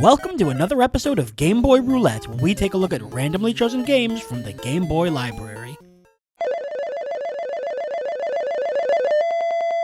Welcome to another episode of Game Boy Roulette, where we take a look at randomly chosen games from the Game Boy library.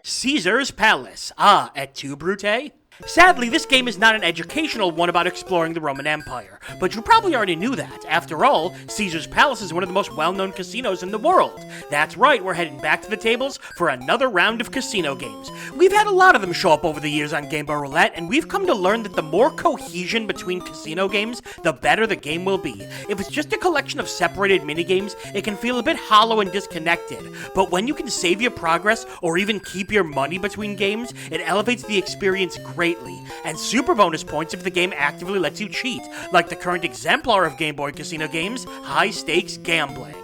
Caesar's Palace. Et tu, Brute? Sadly, this game is not an educational one about exploring the Roman Empire, but you probably already knew that. After all, Caesar's Palace is one of the most well-known casinos in the world. That's right, we're heading back to the tables for another round of casino games. We've had a lot of them show up over the years on Game Boy Roulette, and we've come to learn that the more cohesion between casino games, the better the game will be. If it's just a collection of separated minigames, it can feel a bit hollow and disconnected, but when you can save your progress or even keep your money between games, it elevates the experience greatly. And super bonus points if the game actively lets you cheat, like the current exemplar of Game Boy casino games, High Stakes Gambling.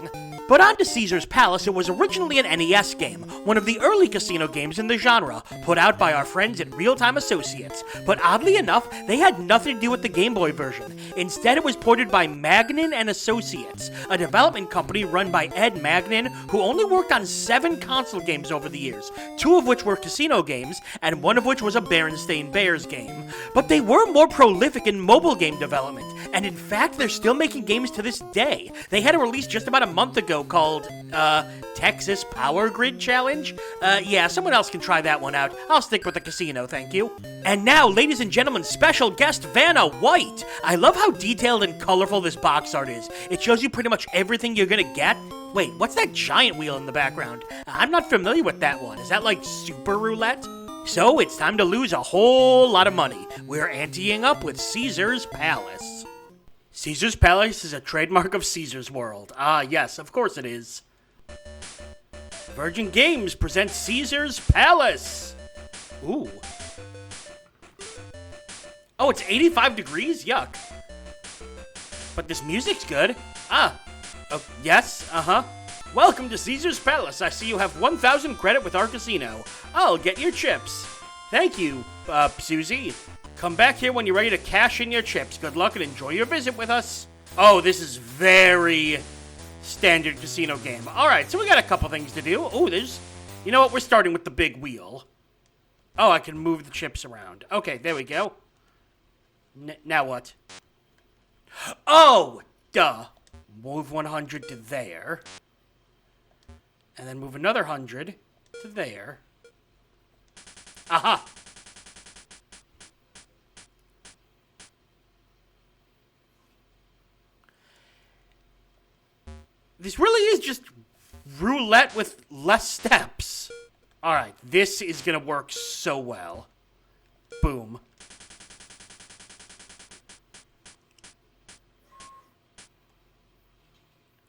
But on to Caesar's Palace, it was originally an NES game, one of the early casino games in the genre, put out by our friends at Real Time Associates. But oddly enough, they had nothing to do with the Game Boy version. Instead, it was ported by Magnin and Associates, a development company run by Ed Magnin, who only worked on 7 console games over the years, 2 of which were casino games, and 1 of which was a Berenstain Bears game. But they were more prolific in mobile game development, and in fact, they're still making games to this day. They had a release just about a month ago called, Texas Power Grid Challenge? Yeah, someone else can try that one out. I'll stick with the casino, thank you. And now, ladies and gentlemen, special guest Vanna White. I love how detailed and colorful this box art is. It shows you pretty much everything you're gonna get. Wait, what's that giant wheel in the background? I'm not familiar with that one. Is that like Super Roulette? So, it's time to lose a whole lot of money. We're anteing up with Caesar's Palace. Caesar's Palace is a trademark of Caesar's World. Ah, yes, of course it is. Virgin Games presents Caesar's Palace. Ooh. Oh, it's 85 degrees? Yuck. But this music's good. Oh, yes, Welcome to Caesar's Palace. I see you have 1,000 credit with our casino. I'll get your chips. Thank you, Susie. Come back here when you're ready to cash in your chips. Good luck and enjoy your visit with us. Oh, this is very standard casino game. Alright, so we got a couple things to do. Oh, you know what? We're starting with the big wheel. Oh, I can move the chips around. Okay, there we go. Now what? Oh, duh. Move 100 to there. And then move another 100 to there. Aha! This really is just roulette with less steps. Alright, this is gonna work so well. Boom.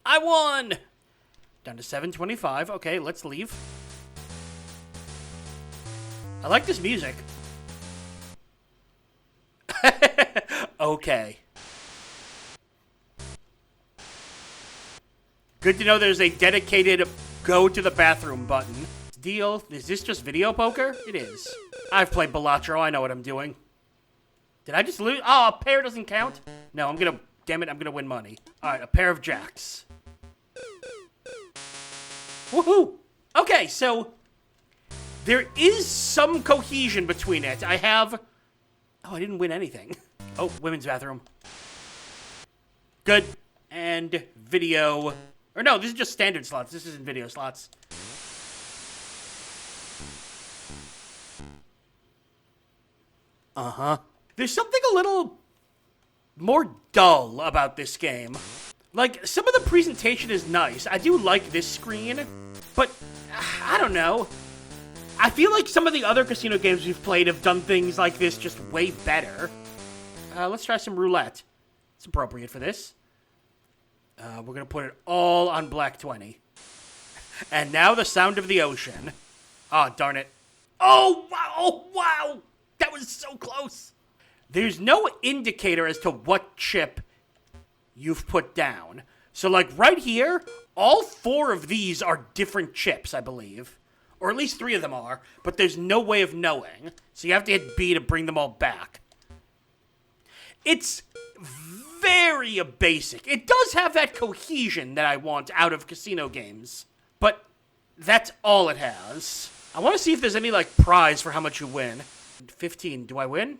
I won! Down to 725. Okay, let's leave. I like this music. Okay. Good to know there's a dedicated go to the bathroom button. Deal. Is this just video poker? It is. I've played Balatro. I know what I'm doing. Did I just lose? Oh, a pair doesn't count? No, damn it, I'm gonna win money. Alright, a pair of jacks. Woohoo! Okay, so there is some cohesion between it. Oh, I didn't win anything. Oh, women's bathroom. Good. And video. Or no, this is just standard slots. This isn't video slots. There's something a little more dull about this game. Like, some of the presentation is nice. I do like this screen, but I don't know. I feel like some of the other casino games we've played have done things like this just way better. Let's try some roulette. It's appropriate for this. We're going to put it all on black 20. And now the sound of the ocean. Oh, darn it. Oh, wow. Oh, wow. That was so close. There's no indicator as to what chip you've put down. So, like, right here, all 4 of these are different chips, I believe. Or at least 3 of them are. But there's no way of knowing. So you have to hit B to bring them all back. It's very basic. It does have that cohesion that I want out of casino games, but that's all it has. I want to see if there's any, like, prize for how much you win. 15. Do I win?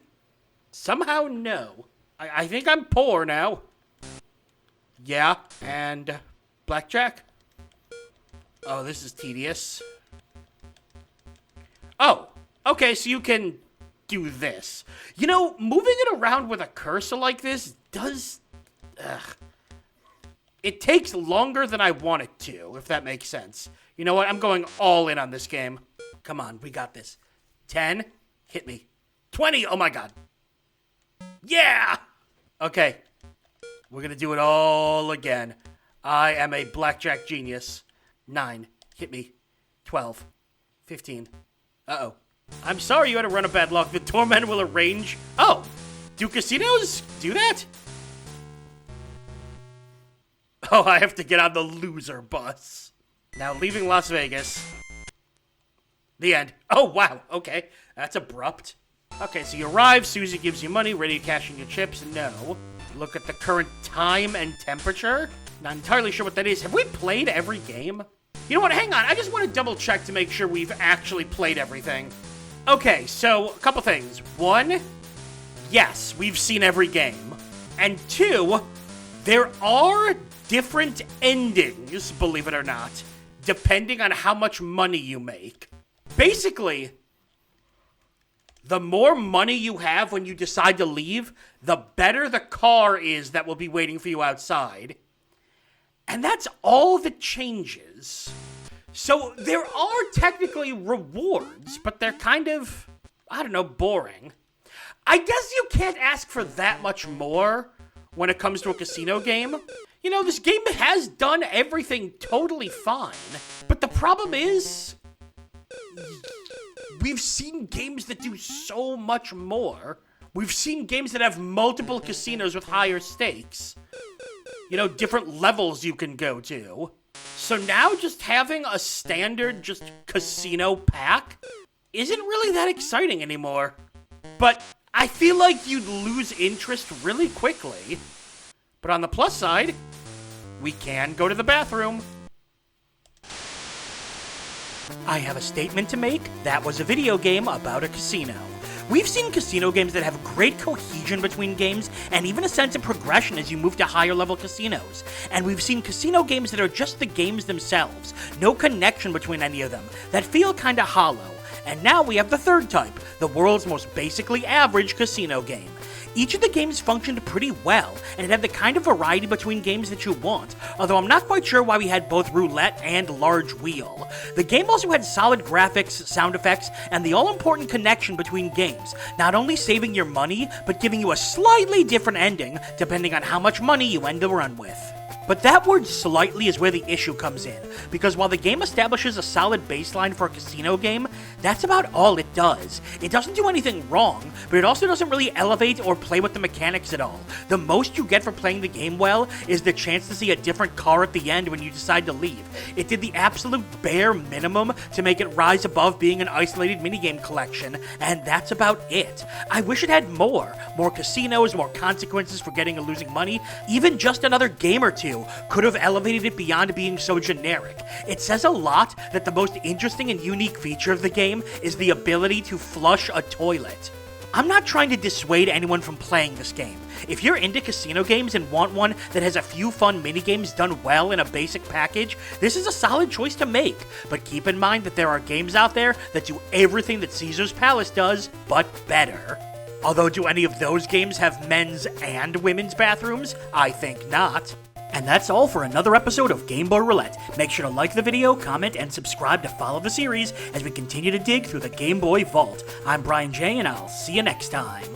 Somehow, no. I think I'm poor now. Yeah, and Blackjack? Oh, this is tedious. Oh, okay, so you can do this. You know, moving it around with a cursor like this does... It takes longer than I want it to, if that makes sense. You know what? I'm going all in on this game. Come on, we got this. 10. Hit me. 20. Oh, my God. Yeah! Okay. We're going to do it all again. I am a blackjack genius. 9. Hit me. 12. 15. Uh-oh. I'm sorry you had a run of bad luck. The Torment will arrange... Oh! Do casinos do that? Oh, I have to get on the loser bus. Now, leaving Las Vegas. The end. Oh, wow. Okay. That's abrupt. Okay, so you arrive. Susie gives you money. Ready to cash in your chips? No. Look at the current time and temperature. Not entirely sure what that is. Have we played every game? You know what? Hang on. I just want to double check to make sure we've actually played everything. Okay, so a couple things. 1, yes, we've seen every game. And 2, there are different endings, believe it or not, depending on how much money you make. Basically, the more money you have when you decide to leave, the better the car is that will be waiting for you outside. And that's all that changes. So there are technically rewards, but they're kind of, I don't know, boring. I guess you can't ask for that much more when it comes to a casino game. You know, this game has done everything totally fine. But the problem is, we've seen games that do so much more. We've seen games that have multiple casinos with higher stakes. You know, different levels you can go to. So now just having a standard just casino pack isn't really that exciting anymore. But I feel like you'd lose interest really quickly. But on the plus side, we can go to the bathroom. I have a statement to make. That was a video game about a casino. We've seen casino games that have great cohesion between games and even a sense of progression as you move to higher level casinos. And we've seen casino games that are just the games themselves, no connection between any of them, that feel kinda hollow. And now we have the third type, the world's most basically average casino game. Each of the games functioned pretty well, and it had the kind of variety between games that you want, although I'm not quite sure why we had both roulette and large wheel. The game also had solid graphics, sound effects, and the all-important connection between games, not only saving your money, but giving you a slightly different ending, depending on how much money you end the run with. But that word slightly is where the issue comes in, because while the game establishes a solid baseline for a casino game, that's about all it does. It doesn't do anything wrong, but it also doesn't really elevate or play with the mechanics at all. The most you get for playing the game well is the chance to see a different car at the end when you decide to leave. It did the absolute bare minimum to make it rise above being an isolated minigame collection, and that's about it. I wish it had more casinos, more consequences for getting or losing money, even just another game or two could have elevated it beyond being so generic. It says a lot that the most interesting and unique feature of the game is the ability to flush a toilet. I'm not trying to dissuade anyone from playing this game. If you're into casino games and want one that has a few fun minigames done well in a basic package, this is a solid choice to make. But keep in mind that there are games out there that do everything that Caesar's Palace does, but better. Although, do any of those games have men's and women's bathrooms? I think not. And that's all for another episode of Game Boy Roulette. Make sure to like the video, comment, and subscribe to follow the series as we continue to dig through the Game Boy vault. I'm Brian J, and I'll see you next time.